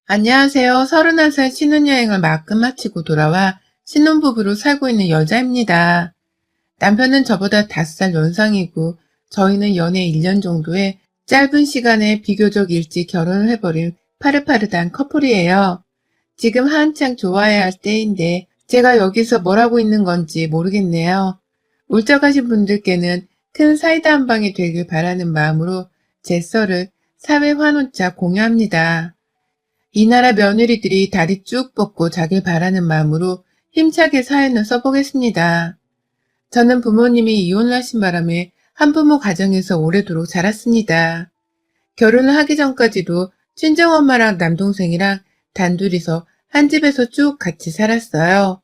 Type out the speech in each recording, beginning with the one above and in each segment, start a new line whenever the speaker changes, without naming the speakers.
안녕하세요. 31살 신혼여행을 막 끝마치고 돌아와 신혼부부로 살고 있는 여자입니다. 남편은 저보다 5살 연상이고 저희는 연애 1년 정도에 짧은 시간에 비교적 일찍 결혼을 해버린 파릇파릇한 커플이에요. 지금 한창 좋아해야 할 때인데 제가 여기서 뭘 하고 있는 건지 모르겠네요. 울적하신 분들께는 큰 사이다 한 방이 되길 바라는 마음으로 제 썰을 사회 환원차 공유합니다. 이 나라 며느리들이 다리 쭉 뻗고 자길 바라는 마음으로 힘차게 사연을 써보겠습니다. 저는 부모님이 이혼을 하신 바람에 한부모 가정에서 오래도록 자랐습니다. 결혼을 하기 전까지도 친정엄마랑 남동생이랑 단둘이서 한 집에서 쭉 같이 살았어요.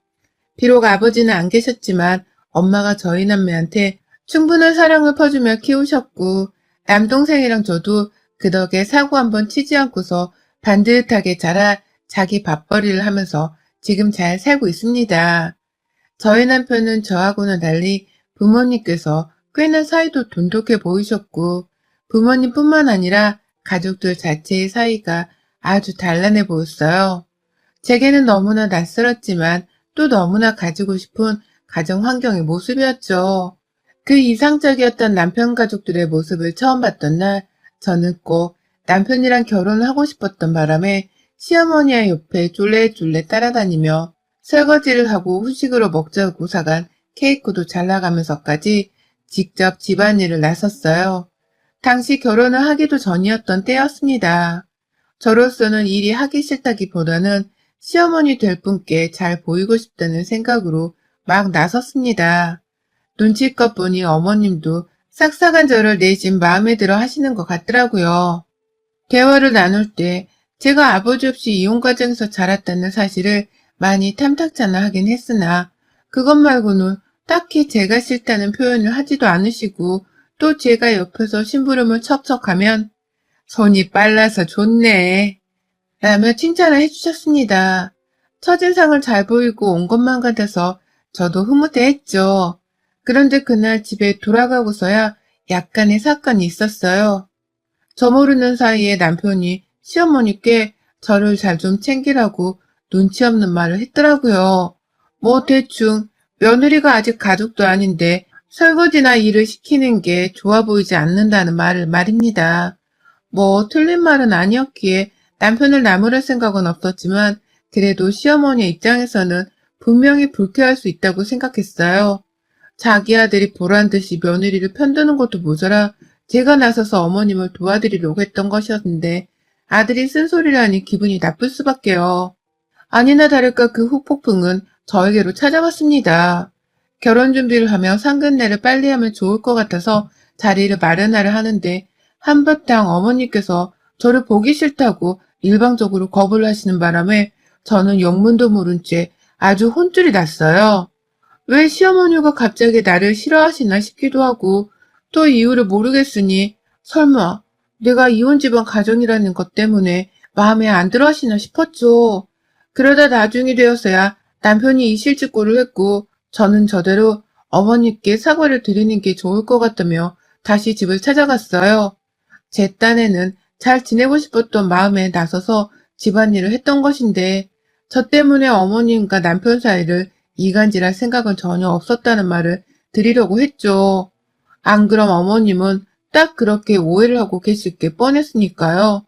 비록 아버지는 안 계셨지만 엄마가 저희 남매한테 충분한 사랑을 퍼주며 키우셨고 남동생이랑 저도 그 덕에 사고 한번 치지 않고서 반듯하게 자라 자기 밥벌이를 하면서 지금 잘 살고 있습니다. 저희 남편은 저하고는 달리 부모님께서 꽤나 사이도 돈독해 보이셨고 부모님뿐만 아니라 가족들 자체의 사이가 아주 단란해 보였어요. 제게는 너무나 낯설었지만 또 너무나 가지고 싶은 가정 환경의 모습이었죠. 그 이상적이었던 남편 가족들의 모습을 처음 봤던 날 저는 꼭 남편이랑 결혼을 하고 싶었던 바람에 시어머니의 옆에 쫄래쫄래 따라다니며 설거지를 하고 후식으로 먹자고 사간 케이크도 잘 나가면서까지 직접 집안일을 나섰어요. 당시 결혼을 하기도 전이었던 때였습니다. 저로서는 일이 하기 싫다기보다는 시어머니 될 분께 잘 보이고 싶다는 생각으로 막 나섰습니다. 눈치껏 보니 어머님도 싹싹한 저를 내심 마음에 들어 하시는 것 같더라고요. 대화를 나눌 때 제가 아버지 없이 이혼 과정에서 자랐다는 사실을 많이 탐탁잖아 하긴 했으나 그것 말고는 딱히 제가 싫다는 표현을 하지도 않으시고 또 제가 옆에서 심부름을 척척하면 손이 빨라서 좋네 라며 칭찬을 해주셨습니다. 첫인상을 잘 보이고 온 것만 같아서 저도 흐뭇해했죠. 그런데 그날 집에 돌아가고서야 약간의 사건이 있었어요. 저 모르는 사이에 남편이 시어머니께 저를 잘 좀 챙기라고 눈치 없는 말을 했더라고요. 뭐 대충 며느리가 아직 가족도 아닌데 설거지나 일을 시키는 게 좋아 보이지 않는다는 말을 말입니다. 뭐 틀린 말은 아니었기에 남편을 나무랄 생각은 없었지만 그래도 시어머니의 입장에서는 분명히 불쾌할 수 있다고 생각했어요. 자기 아들이 보란 듯이 며느리를 편드는 것도 모자라 제가 나서서 어머님을 도와드리려고 했던 것이었는데 아들이 쓴소리라니 기분이 나쁠 수밖에요. 아니나 다를까 그 후폭풍은 저에게로 찾아왔습니다. 결혼 준비를 하며 상견례를 빨리 하면 좋을 것 같아서 자리를 마련하려 하는데 한바탕 어머니께서 저를 보기 싫다고 일방적으로 거부를 하시는 바람에 저는 영문도 모른 채 아주 혼쭐이 났어요. 왜 시어머니가 갑자기 나를 싫어하시나 싶기도 하고 또 이유를 모르겠으니 설마 내가 이혼 집안 가정이라는 것 때문에 마음에 안 들어 하시나 싶었죠. 그러다 나중이 되어서야 남편이 이실직고를 했고 저는 저대로 어머니께 사과를 드리는 게 좋을 것 같다며 다시 집을 찾아갔어요. 제 딴에는 잘 지내고 싶었던 마음에 나서서 집안일을 했던 것인데 저 때문에 어머님과 남편 사이를 이간질할 생각은 전혀 없었다는 말을 드리려고 했죠. 안 그럼 어머님은 딱 그렇게 오해를 하고 계실 게 뻔했으니까요.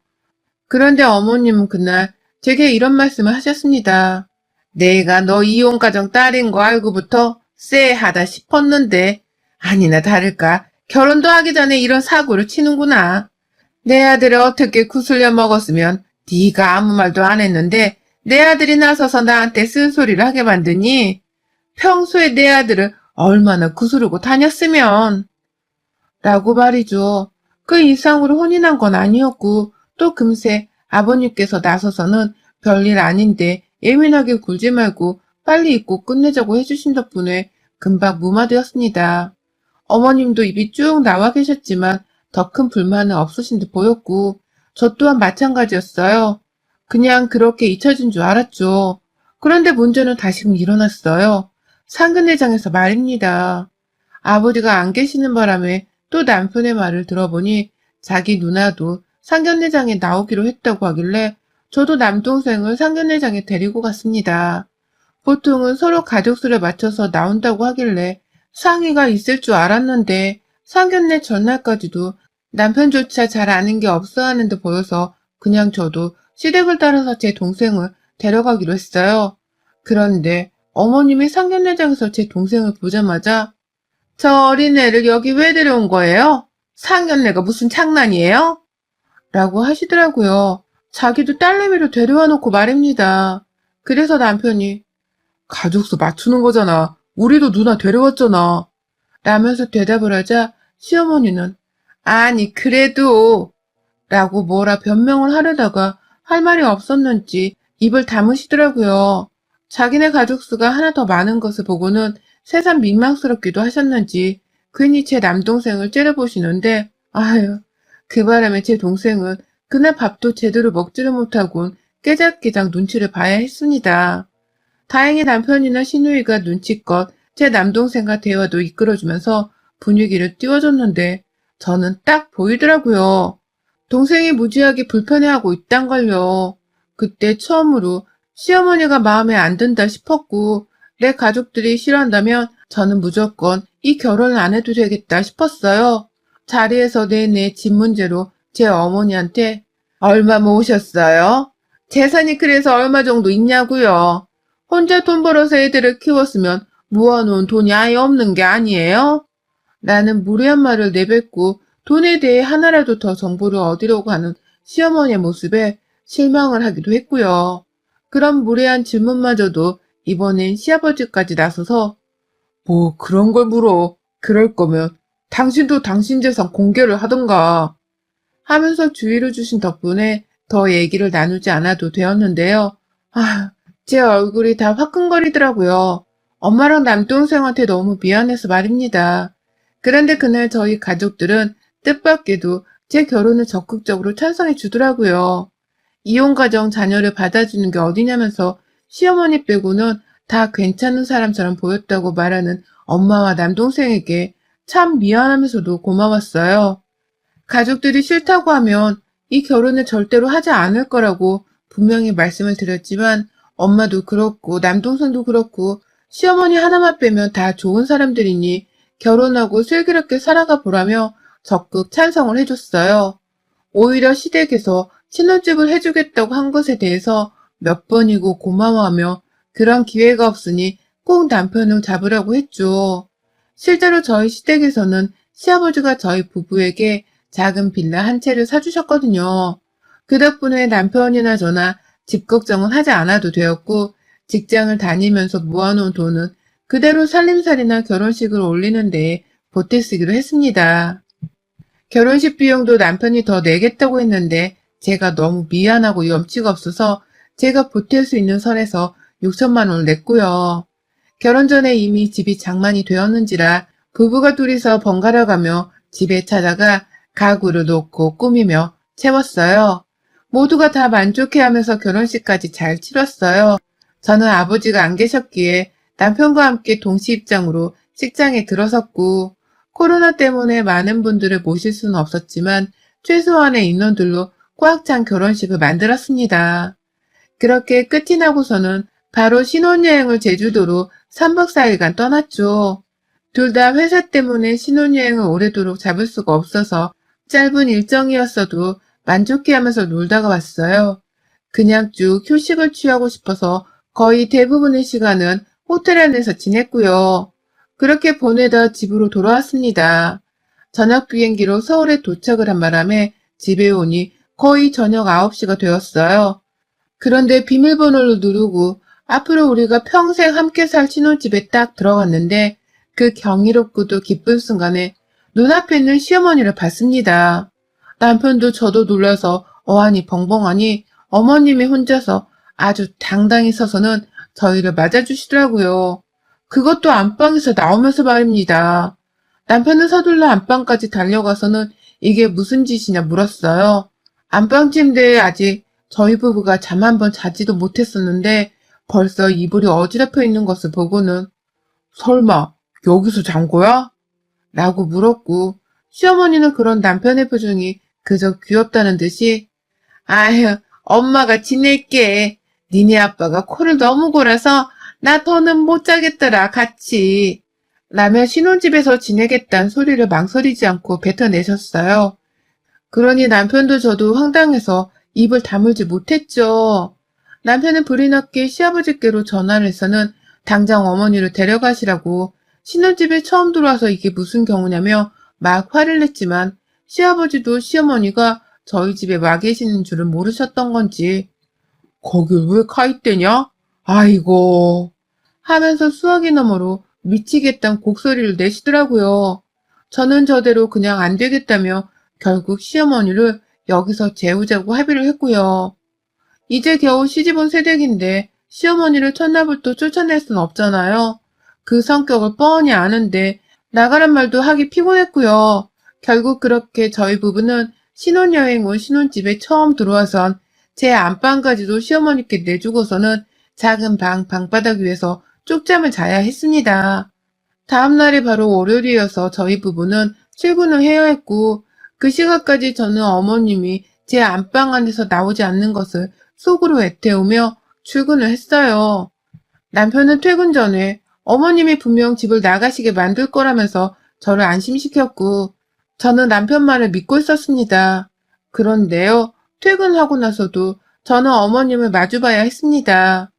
그런데 어머님은 그날 제게 이런 말씀을 하셨습니다. 내가 너 이혼가정 딸인 거 알고부터 쎄하다 싶었는데 아니나 다를까 결혼도 하기 전에 이런 사고를 치는구나. 내 아들을 어떻게 구슬려 먹었으면 네가 아무 말도 안 했는데 내 아들이 나서서 나한테 쓴소리를 하게 만드니 평소에 내 아들을 얼마나 구스르고 다녔으면 라고 말이죠. 그 이상으로 혼인한 건 아니었고 또 금세 아버님께서 나서서는 별일 아닌데 예민하게 굴지 말고 빨리 잊고 끝내자고 해주신 덕분에 금방 무마되었습니다. 어머님도 입이 쭉 나와 계셨지만 더 큰 불만은 없으신 듯 보였고 저 또한 마찬가지였어요. 그냥 그렇게 잊혀진 줄 알았죠. 그런데 문제는 다시금 일어났어요. 상근회장에서 말입니다. 아버지가 안 계시는 바람에 또 남편의 말을 들어보니 자기 누나도 상견례장에 나오기로 했다고 하길래 저도 남동생을 상견례장에 데리고 갔습니다. 보통은 서로 가족수를 맞춰서 나온다고 하길래 상의가 있을 줄 알았는데 상견례 전날까지도 남편조차 잘 아는 게 없어 하는 듯 보여서 그냥 저도 시댁을 따라서 제 동생을 데려가기로 했어요. 그런데 어머님이 상견례장에서 제 동생을 보자마자 저 어린애를 여기 왜 데려온 거예요? 상견례가 무슨 장난이에요? 라고 하시더라고요. 자기도 딸내미를 데려와 놓고 말입니다. 그래서 남편이 가족수 맞추는 거잖아. 우리도 누나 데려왔잖아. 라면서 대답을 하자 시어머니는 아니 그래도 라고 뭐라 변명을 하려다가 할 말이 없었는지 입을 다무시더라고요. 자기네 가족수가 하나 더 많은 것을 보고는 새삼 민망스럽기도 하셨는지 괜히 제 남동생을 째려보시는데 아유 그 바람에 제 동생은 그날 밥도 제대로 먹지를 못하곤 깨작깨작 눈치를 봐야 했습니다. 다행히 남편이나 시누이가 눈치껏 제 남동생과 대화도 이끌어주면서 분위기를 띄워줬는데 저는 딱 보이더라고요. 동생이 무지하게 불편해하고 있단걸요. 그때 처음으로 시어머니가 마음에 안 든다 싶었고 내 가족들이 싫어한다면 저는 무조건 이 결혼을 안 해도 되겠다 싶었어요. 자리에서 내내 집 문제로 제 어머니한테 얼마 모으셨어요? 재산이 그래서 얼마 정도 있냐고요? 혼자 돈 벌어서 애들을 키웠으면 모아놓은 돈이 아예 없는 게 아니에요? 라는 무례한 말을 내뱉고 돈에 대해 하나라도 더 정보를 얻으려고 하는 시어머니의 모습에 실망을 하기도 했고요. 그런 무례한 질문마저도 이번엔 시아버지까지 나서서 뭐 그런 걸 물어. 그럴 거면 당신도 당신 재산 공개를 하던가 하면서 주의를 주신 덕분에 더 얘기를 나누지 않아도 되었는데요. 제 얼굴이 다 화끈거리더라고요. 엄마랑 남동생한테 너무 미안해서 말입니다. 그런데 그날 저희 가족들은 뜻밖에도 제 결혼을 적극적으로 찬성해 주더라고요. 이혼가정 자녀를 받아주는 게 어디냐면서 시어머니 빼고는 다 괜찮은 사람처럼 보였다고 말하는 엄마와 남동생에게 참 미안하면서도 고마웠어요. 가족들이 싫다고 하면 이 결혼을 절대로 하지 않을 거라고 분명히 말씀을 드렸지만 엄마도 그렇고 남동생도 그렇고 시어머니 하나만 빼면 다 좋은 사람들이니 결혼하고 슬기롭게 살아가 보라며 적극 찬성을 해줬어요. 오히려 시댁에서 신혼집을 해주겠다고 한 것에 대해서 몇 번이고 고마워하며 그런 기회가 없으니 꼭 남편을 잡으라고 했죠. 실제로 저희 시댁에서는 시아버지가 저희 부부에게 작은 빌라 한 채를 사주셨거든요. 그 덕분에 남편이나 저나 집 걱정은 하지 않아도 되었고 직장을 다니면서 모아놓은 돈은 그대로 살림살이나 결혼식을 올리는 데에 보태 쓰기로 했습니다. 결혼식 비용도 남편이 더 내겠다고 했는데 제가 너무 미안하고 염치가 없어서 제가 보탤 수 있는 선에서 6천만 원을 냈고요. 결혼 전에 이미 집이 장만이 되었는지라 부부가 둘이서 번갈아 가며 집에 찾아가 가구를 놓고 꾸미며 채웠어요. 모두가 다 만족해하면서 결혼식까지 잘 치렀어요. 저는 아버지가 안 계셨기에 남편과 함께 동시 입장으로 식장에 들어섰고 코로나 때문에 많은 분들을 모실 수는 없었지만 최소한의 인원들로 꽉 찬 결혼식을 만들었습니다. 그렇게 끝이 나고서는 바로 신혼여행을 제주도로 3박 4일간 떠났죠. 둘 다 회사 때문에 신혼여행을 오래도록 잡을 수가 없어서 짧은 일정이었어도 만족해하면서 놀다가 왔어요. 그냥 쭉 휴식을 취하고 싶어서 거의 대부분의 시간은 호텔 안에서 지냈고요. 그렇게 보내다 집으로 돌아왔습니다. 저녁 비행기로 서울에 도착을 한 바람에 집에 오니 거의 저녁 9시가 되었어요. 그런데 비밀번호를 누르고 앞으로 우리가 평생 함께 살 신혼집에 딱 들어갔는데 그 경이롭고도 기쁜 순간에 눈앞에 있는 시어머니를 봤습니다. 남편도 저도 놀라서 어안이 벙벙하니 어머님이 혼자서 아주 당당히 서서는 저희를 맞아주시더라고요. 그것도 안방에서 나오면서 말입니다. 남편은 서둘러 안방까지 달려가서는 이게 무슨 짓이냐 물었어요. 안방 침대에 아직 저희 부부가 잠 한 번 자지도 못했었는데 벌써 이불이 어지럽혀 있는 것을 보고는 설마 여기서 잔 거야? 라고 물었고 시어머니는 그런 남편의 표정이 그저 귀엽다는 듯이 아휴 엄마가 지낼게. 니네 아빠가 코를 너무 골아서 나 더는 못 자겠더라, 같이. 라며 신혼집에서 지내겠다는 소리를 망설이지 않고 뱉어내셨어요. 그러니 남편도 저도 황당해서 입을 다물지 못했죠. 남편은 불이 났게 시아버지께로 전화를 해서는 당장 어머니를 데려가시라고 신혼집에 처음 들어와서 이게 무슨 경우냐며 막 화를 냈지만 시아버지도 시어머니가 저희 집에 와 계시는 줄은 모르셨던 건지 거길 왜 가 있대냐? 아이고 하면서 수화기 너머로 미치겠다는 곡소리를 내시더라고요. 저는 저대로 그냥 안 되겠다며 결국 시어머니를 여기서 재우자고 합의를 했고요. 이제 겨우 시집온 새댁인데 시어머니를 첫날부터 쫓아낼 순 없잖아요. 그 성격을 뻔히 아는데 나가란 말도 하기 피곤했고요. 결국 그렇게 저희 부부는 신혼여행 온 신혼집에 처음 들어와선 제 안방까지도 시어머니께 내주고서는 작은 방바닥 위에서 쪽잠을 자야 했습니다. 다음날이 바로 월요일이어서 저희 부부는 출근을 해야 했고 그 시간까지 저는 어머님이 제 안방 안에서 나오지 않는 것을 속으로 애태우며 출근을 했어요. 남편은 퇴근 전에 어머님이 분명 집을 나가시게 만들 거라면서 저를 안심시켰고 저는 남편 말을 믿고 있었습니다. 그런데요, 퇴근하고 나서도 저는 어머님을 마주봐야 했습니다.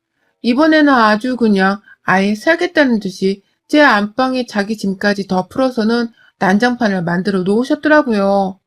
이번에는 아주 그냥 아예 살겠다는 듯이 제 안방에 자기 짐까지 더 풀어서는 난장판을 만들어 놓으셨더라고요.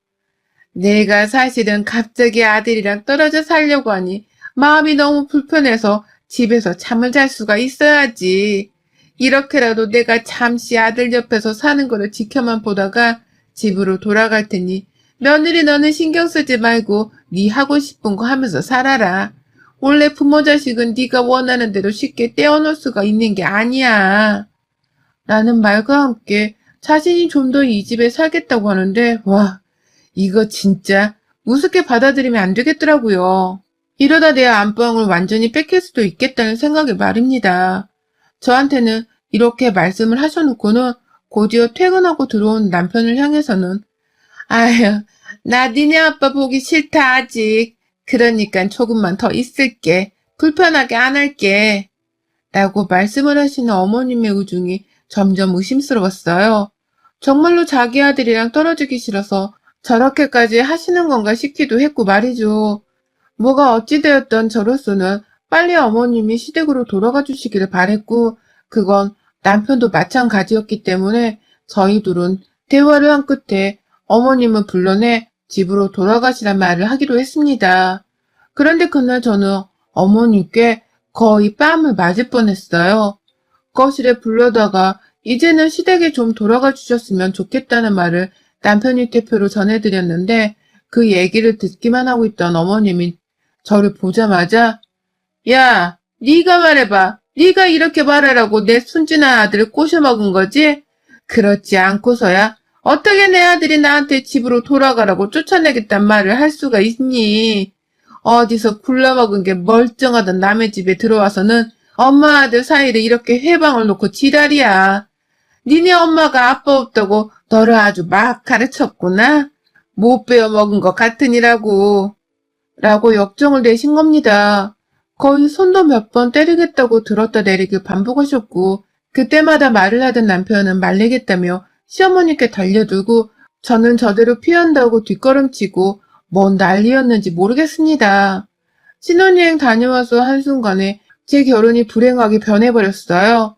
내가 사실은 갑자기 아들이랑 떨어져 살려고 하니 마음이 너무 불편해서 집에서 잠을 잘 수가 있어야지. 이렇게라도 내가 잠시 아들 옆에서 사는 거를 지켜만 보다가 집으로 돌아갈 테니 며느리 너는 신경 쓰지 말고 네 하고 싶은 거 하면서 살아라. 원래 부모 자식은 네가 원하는 대로 쉽게 떼어놓을 수가 있는 게 아니야. 라는 말과 함께 자신이 좀 더 이 집에 살겠다고 하는데 와 이거 진짜 우습게 받아들이면 안 되겠더라고요. 이러다 내 안방을 완전히 뺏길 수도 있겠다는 생각이 말입니다. 저한테는 이렇게 말씀을 하셔놓고는 곧이어 퇴근하고 들어온 남편을 향해서는 아휴 나 니네 아빠 보기 싫다 아직. 그러니까 조금만 더 있을게. 불편하게 안 할게. 라고 말씀을 하시는 어머님의 우중이 점점 의심스러웠어요. 정말로 자기 아들이랑 떨어지기 싫어서 저렇게까지 하시는 건가 싶기도 했고 말이죠. 뭐가 어찌되었던 저로서는 빨리 어머님이 시댁으로 돌아가 주시기를 바랬고 그건 남편도 마찬가지였기 때문에 저희 둘은 대화를 한 끝에 어머님을 불러내 집으로 돌아가시란 말을 하기로 했습니다. 그런데 그날 저는 어머님께 거의 뺨을 맞을 뻔했어요. 거실에 불러다가 이제는 시댁에 좀 돌아가 주셨으면 좋겠다는 말을 남편이 대표로 전해드렸는데 그 얘기를 듣기만 하고 있던 어머님이 저를 보자마자 야, 네가 말해봐. 네가 이렇게 말하라고 내 순진한 아들을 꼬셔먹은 거지? 그렇지 않고서야 어떻게 내 아들이 나한테 집으로 돌아가라고 쫓아내겠단 말을 할 수가 있니? 어디서 굴러먹은 게 멀쩡하던 남의 집에 들어와서는 엄마 아들 사이를 이렇게 회방을 놓고 지랄이야. 니네 엄마가 아빠 없다고 너를 아주 막 가르쳤구나? 못 배워먹은 것 같으니라고. 라고 역정을 내신 겁니다. 거의 손도 몇 번 때리겠다고 들었다 내리길 반복하셨고 그때마다 말을 하던 남편은 말리겠다며 시어머니께 달려들고 저는 저대로 피한다고 뒷걸음치고 뭔 난리였는지 모르겠습니다. 신혼여행 다녀와서 한순간에 제 결혼이 불행하게 변해버렸어요.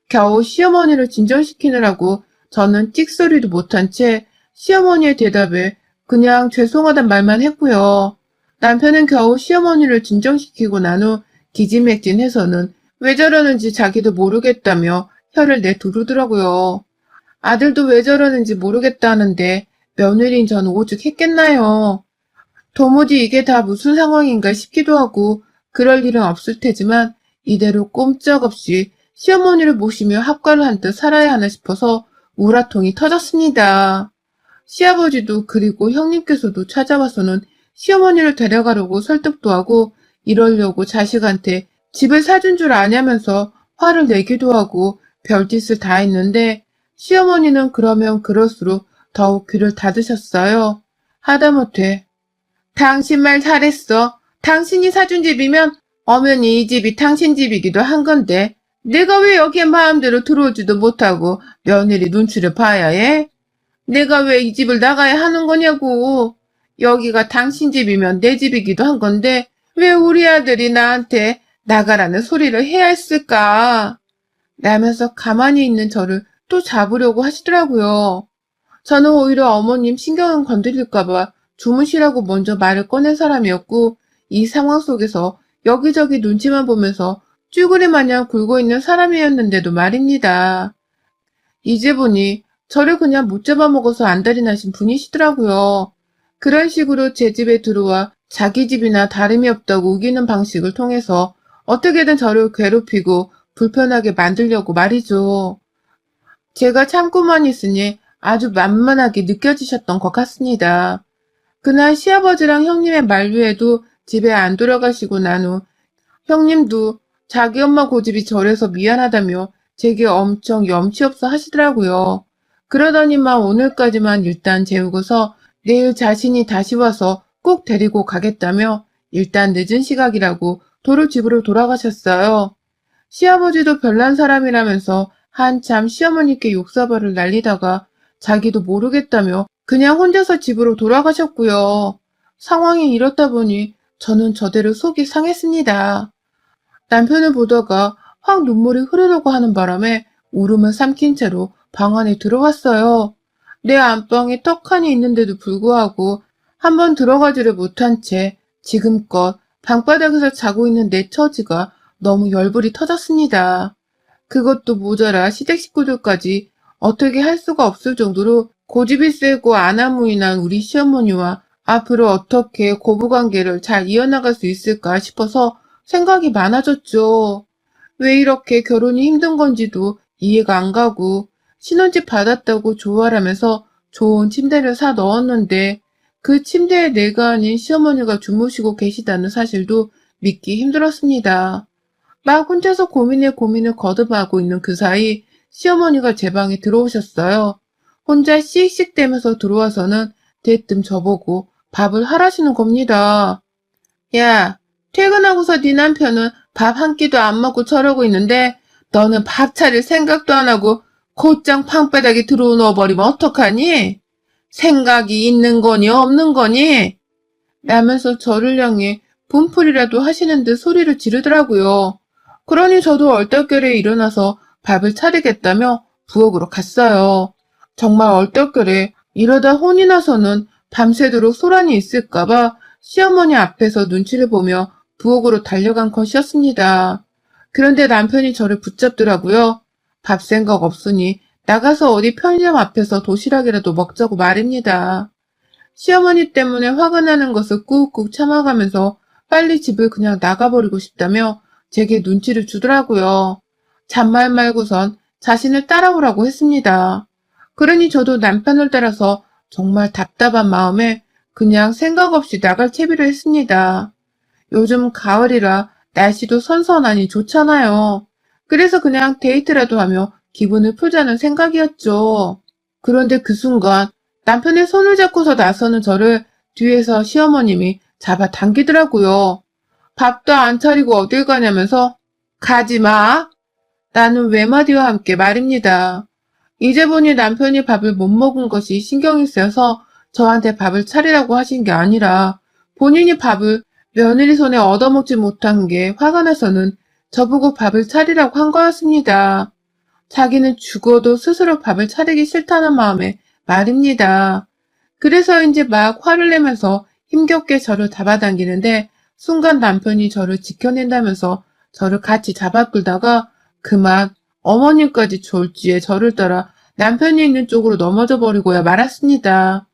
겨우 시어머니를 진정시키느라고 저는 찍소리도 못한 채 시어머니의 대답에 그냥 죄송하단 말만 했고요. 남편은 겨우 시어머니를 진정시키고 난 후 기진맥진해서는 왜 저러는지 자기도 모르겠다며 혀를 내두르더라고요. 아들도 왜 저러는지 모르겠다는데 며느리인 전 오죽했겠나요. 도무지 이게 다 무슨 상황인가 싶기도 하고 그럴 일은 없을 테지만 이대로 꼼짝없이 시어머니를 모시며 합가를 한 듯 살아야 하나 싶어서 우라통이 터졌습니다. 시아버지도 그리고 형님께서도 찾아와서는 시어머니를 데려가려고 설득도 하고 이러려고 자식한테 집을 사준 줄 아냐면서 화를 내기도 하고 별짓을 다 했는데 시어머니는 그러면 그럴수록 더욱 귀를 닫으셨어요. 하다못해 당신 말 잘했어. 당신이 사준 집이면 엄연히 이 집이 당신 집이기도 한 건데 내가 왜 여기에 마음대로 들어오지도 못하고 며느리 눈치를 봐야 해? 내가 왜 이 집을 나가야 하는 거냐고. 여기가 당신 집이면 내 집이기도 한 건데 왜 우리 아들이 나한테 나가라는 소리를 해야 했을까? 라면서 가만히 있는 저를 또 잡으려고 하시더라고요. 저는 오히려 어머님 신경을 건드릴까봐 주무시라고 먼저 말을 꺼낸 사람이었고 이 상황 속에서 여기저기 눈치만 보면서 쭈구리 마냥 굴고 있는 사람이었는데도 말입니다. 이제 보니 저를 그냥 못 잡아먹어서 안달이 나신 분이시더라고요. 그런 식으로 제 집에 들어와 자기 집이나 다름이 없다고 우기는 방식을 통해서 어떻게든 저를 괴롭히고 불편하게 만들려고 말이죠. 제가 참고만 있으니 아주 만만하게 느껴지셨던 것 같습니다. 그날 시아버지랑 형님의 만류에도 집에 안 돌아가시고 난 후 형님도 자기 엄마 고집이 저래서 미안하다며 제게 엄청 염치 없어 하시더라고요. 그러더니만 오늘까지만 일단 재우고서 내일 자신이 다시 와서 꼭 데리고 가겠다며 일단 늦은 시각이라고 도로 집으로 돌아가셨어요. 시아버지도 별난 사람이라면서 한참 시어머니께 욕사발을 날리다가 자기도 모르겠다며 그냥 혼자서 집으로 돌아가셨고요. 상황이 이렇다 보니 저는 저대로 속이 상했습니다. 남편을 보다가 확 눈물이 흐르려고 하는 바람에 울음을 삼킨 채로 방 안에 들어왔어요. 내 안방에 떡하니 있는데도 불구하고 한번 들어가지를 못한 채 지금껏 방바닥에서 자고 있는 내 처지가 너무 열불이 터졌습니다. 그것도 모자라 시댁 식구들까지 어떻게 할 수가 없을 정도로 고집이 세고 아나무인한 우리 시어머니와 앞으로 어떻게 고부관계를 잘 이어나갈 수 있을까 싶어서 생각이 많아졌죠. 왜 이렇게 결혼이 힘든 건지도 이해가 안 가고 신혼집 받았다고 좋아하면서 좋은 침대를 사 넣었는데 그 침대에 내가 아닌 시어머니가 주무시고 계시다는 사실도 믿기 힘들었습니다. 막 혼자서 고민에 고민을 거듭하고 있는 그 사이 시어머니가 제 방에 들어오셨어요. 혼자 씩씩대면서 들어와서는 대뜸 저보고 밥을 하라시는 겁니다. 야, 퇴근하고서 네 남편은 밥 한 끼도 안 먹고 저러고 있는데 너는 밥 차릴 생각도 안 하고 곧장 방바닥에 들어누워 버리면 어떡하니? 생각이 있는 거니 없는 거니? 라면서 저를 향해 분풀이라도 하시는 듯 소리를 지르더라고요. 그러니 저도 얼떨결에 일어나서 밥을 차리겠다며 부엌으로 갔어요. 정말 얼떨결에 이러다 혼이 나서는 밤새도록 소란이 있을까봐 시어머니 앞에서 눈치를 보며 부엌으로 달려간 것이었습니다. 그런데 남편이 저를 붙잡더라고요. 밥 생각 없으니 나가서 어디 편의점 앞에서 도시락이라도 먹자고 말입니다. 시어머니 때문에 화가 나는 것을 꾹꾹 참아가면서 빨리 집을 그냥 나가버리고 싶다며 제게 눈치를 주더라고요. 잔말 말고선 자신을 따라오라고 했습니다. 그러니 저도 남편을 따라서 정말 답답한 마음에 그냥 생각 없이 나갈 채비를 했습니다. 요즘 가을이라 날씨도 선선하니 좋잖아요. 그래서 그냥 데이트라도 하며 기분을 풀자는 생각이었죠. 그런데 그 순간 남편의 손을 잡고서 나서는 저를 뒤에서 시어머님이 잡아당기더라고요. 밥도 안 차리고 어딜 가냐면서 가지 마. 라는 외마디와 함께 말입니다. 이제 보니 남편이 밥을 못 먹은 것이 신경이 쓰여서 저한테 밥을 차리라고 하신 게 아니라 본인이 밥을 며느리 손에 얻어먹지 못한 게 화가 나서는 저보고 밥을 차리라고 한 거였습니다. 자기는 죽어도 스스로 밥을 차리기 싫다는 마음에 말입니다. 그래서인지 막 화를 내면서 힘겹게 저를 잡아당기는데 순간 남편이 저를 지켜낸다면서 저를 같이 잡아끌다가 그만 어머님까지 졸지에 저를 따라 남편이 있는 쪽으로 넘어져 버리고야 말았습니다.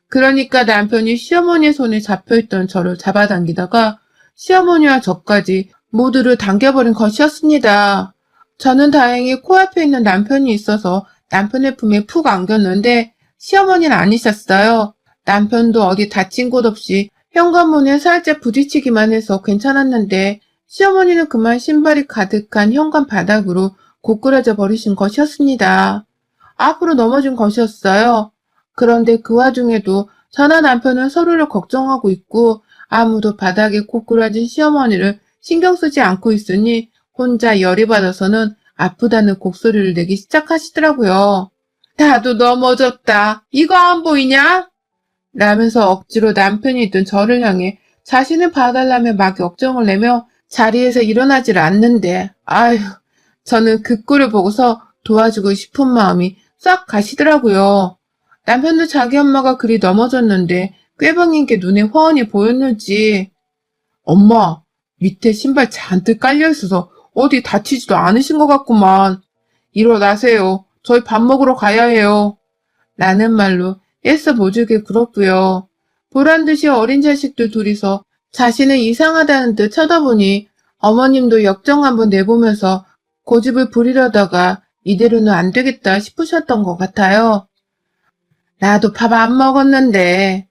그러니까 남편이 시어머니의 손에 잡혀있던 저를 잡아당기다가 시어머니와 저까지 모두를 당겨버린 것이었습니다. 저는 다행히 코앞에 있는 남편이 있어서 남편의 품에 푹 안겼는데 시어머니는 아니셨어요. 남편도 어디 다친 곳 없이 현관문에 살짝 부딪히기만 해서 괜찮았는데 시어머니는 그만 신발이 가득한 현관 바닥으로 고꾸라져 버리신 것이었습니다. 앞으로 넘어진 것이었어요. 그런데 그 와중에도 저나 남편은 서로를 걱정하고 있고 아무도 바닥에 고꾸라진 시어머니를 신경 쓰지 않고 있으니 혼자 열이 받아서는 아프다는 곡소리를 내기 시작하시더라고요. 나도 넘어졌다. 이거 안 보이냐? 라면서 억지로 남편이 있던 저를 향해 자신을 봐달라며 막 역정을 내며 자리에서 일어나질 않는데, 아휴, 저는 그 꼴을 보고서 도와주고 싶은 마음이 싹 가시더라고요. 남편도 자기 엄마가 그리 넘어졌는데 꾀병인 게 눈에 훤히 보였는지, 엄마, 밑에 신발 잔뜩 깔려있어서 어디 다치지도 않으신 것 같구만. 일어나세요. 저희 밥 먹으러 가야 해요. 라는 말로 애써 보조개 굴었고요. 보란듯이 어린 자식들 둘이서 자신을 이상하다는 듯 쳐다보니 어머님도 역정 한번 내보면서 고집을 부리려다가 이대로는 안 되겠다 싶으셨던 것 같아요. 나도 밥 안 먹었는데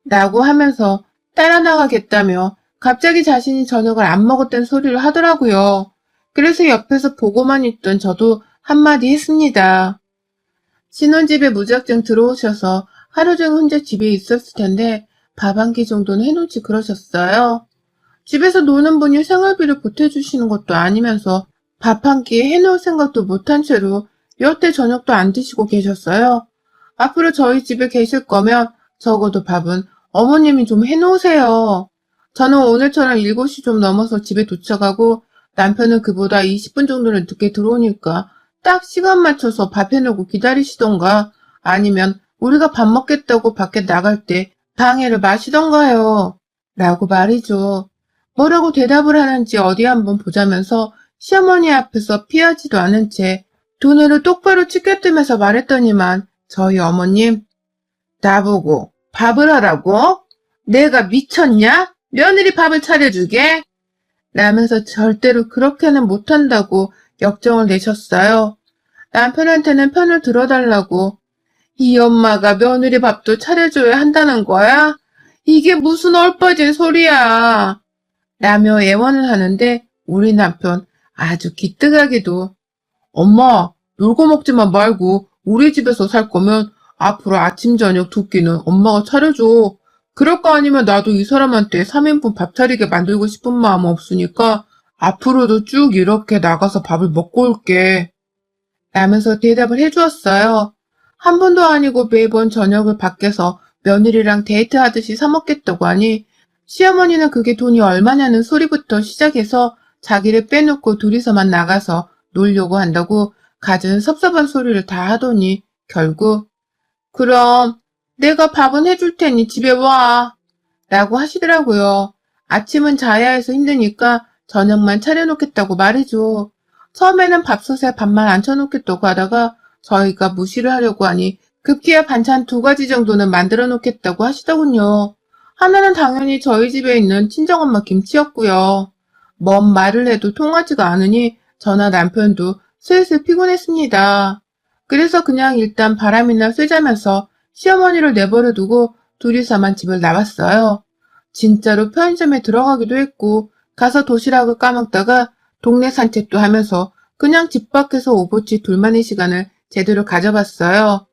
라고 하면서 따라 나가겠다며 갑자기 자신이 저녁을 안 먹었다는 소리를 하더라고요. 그래서 옆에서 보고만 있던 저도 한마디 했습니다. 신혼집에 무작정 들어오셔서 하루 종일 혼자 집에 있었을 텐데 밥 한 끼 정도는 해놓지 그러셨어요. 집에서 노는 분이 생활비를 보태주시는 것도 아니면서 밥 한 끼 해놓을 생각도 못한 채로 여태 저녁도 안 드시고 계셨어요. 앞으로 저희 집에 계실 거면 적어도 밥은 어머님이 좀 해놓으세요. 저는 오늘처럼 7시 좀 넘어서 집에 도착하고 남편은 그보다 20분 정도는 늦게 들어오니까 딱 시간 맞춰서 밥 해놓고 기다리시던가 아니면 우리가 밥 먹겠다고 밖에 나갈 때 방해를 마시던가요. 라고 말이죠. 뭐라고 대답을 하는지 어디 한번 보자면서 시어머니 앞에서 피하지도 않은 채 두 눈을 똑바로 치켜뜨면서 말했더니만 저희 어머님, 나보고 밥을 하라고? 내가 미쳤냐? 며느리 밥을 차려주게? 라면서 절대로 그렇게는 못한다고 역정을 내셨어요. 남편한테는 편을 들어달라고. 이 엄마가 며느리 밥도 차려줘야 한다는 거야? 이게 무슨 얼빠진 소리야. 라며 애원을 하는데 우리 남편 아주 기특하게도 엄마, 놀고 먹지만 말고 우리 집에서 살 거면 앞으로 아침 저녁 두 끼는 엄마가 차려줘. 그럴 거 아니면 나도 이 사람한테 3인분 밥 차리게 만들고 싶은 마음 없으니까 앞으로도 쭉 이렇게 나가서 밥을 먹고 올게. 라면서 대답을 해주었어요. 한 번도 아니고 매번 저녁을 밖에서 며느리랑 데이트하듯이 사 먹겠다고 하니 시어머니는 그게 돈이 얼마냐는 소리부터 시작해서 자기를 빼놓고 둘이서만 나가서 놀려고 한다고 갖은 섭섭한 소리를 다 하더니 결국 그럼 내가 밥은 해줄 테니 집에 와 라고 하시더라고요. 아침은 자야 해서 힘드니까 저녁만 차려놓겠다고 말해줘. 처음에는 밥솥에 밥만 앉혀놓겠다고 하다가 저희가 무시를 하려고 하니 급기야 반찬 2가지 정도는 만들어 놓겠다고 하시더군요. 하나는 당연히 저희 집에 있는 친정엄마 김치였고요. 뭔 말을 해도 통하지가 않으니 저나 남편도 슬슬 피곤했습니다. 그래서 그냥 일단 바람이나 쐬자면서 시어머니를 내버려 두고 둘이서만 집을 나왔어요. 진짜로 편의점에 들어가기도 했고 가서 도시락을 까먹다가 동네 산책도 하면서 그냥 집 밖에서 오붓이 둘만의 시간을 제대로 가져봤어요.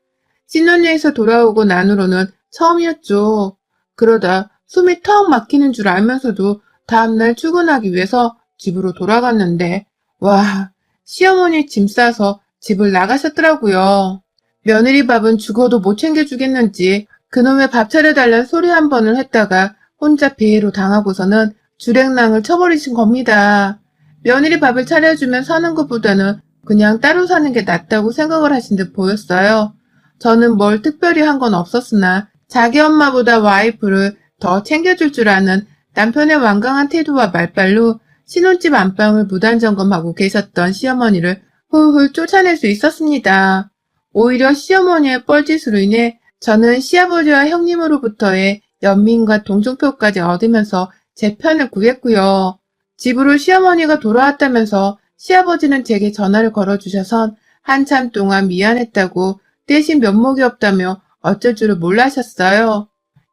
신혼여행에서 돌아오고 난 후로는 처음이었죠. 그러다 숨이 턱 막히는 줄 알면서도 다음날 출근하기 위해서 집으로 돌아갔는데 와, 시어머니 짐 싸서 집을 나가셨더라고요. 며느리 밥은 죽어도 못 챙겨주겠는지 그놈의 밥 차려달라는 소리 한 번을 했다가 혼자 배회로 당하고서는 주랭랑을 쳐버리신 겁니다. 며느리 밥을 차려주면 사는 것보다는 그냥 따로 사는 게 낫다고 생각을 하신 듯 보였어요. 저는 뭘 특별히 한 건 없었으나 자기 엄마보다 와이프를 더 챙겨줄 줄 아는 남편의 완강한 태도와 말빨로 신혼집 안방을 무단점검하고 계셨던 시어머니를 훌훌 쫓아낼 수 있었습니다. 오히려 시어머니의 뻘짓으로 인해 저는 시아버지와 형님으로부터의 연민과 동정표까지 얻으면서 제 편을 구했고요. 집으로 시어머니가 돌아왔다면서 시아버지는 제게 전화를 걸어주셔선 한참 동안 미안했다고 대신 면목이 없다며 어쩔 줄을 몰라셨어요.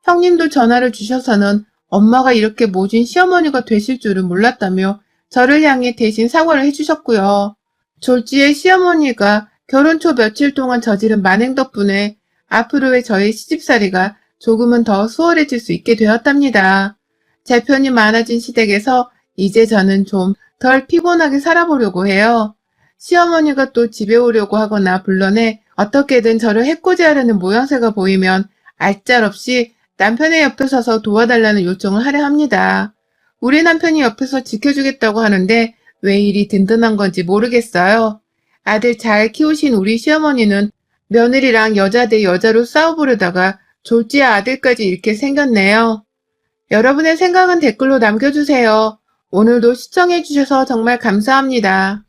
형님도 전화를 주셔서는 엄마가 이렇게 모진 시어머니가 되실 줄은 몰랐다며 저를 향해 대신 사과를 해주셨고요. 졸지에 시어머니가 결혼 초 며칠 동안 저지른 만행 덕분에 앞으로의 저의 시집살이가 조금은 더 수월해질 수 있게 되었답니다. 재편이 많아진 시댁에서 이제 저는 좀 덜 피곤하게 살아보려고 해요. 시어머니가 또 집에 오려고 하거나 불러내 어떻게든 저를 해코지하려는 모양새가 보이면 알짤없이 남편의 옆에 서서 도와달라는 요청을 하려 합니다. 우리 남편이 옆에서 지켜주겠다고 하는데 왜 이리 든든한 건지 모르겠어요. 아들 잘 키우신 우리 시어머니는 며느리랑 여자 대 여자로 싸워보려다가 졸지야 아들까지 이렇게 생겼네요. 여러분의 생각은 댓글로 남겨주세요. 오늘도 시청해주셔서 정말 감사합니다.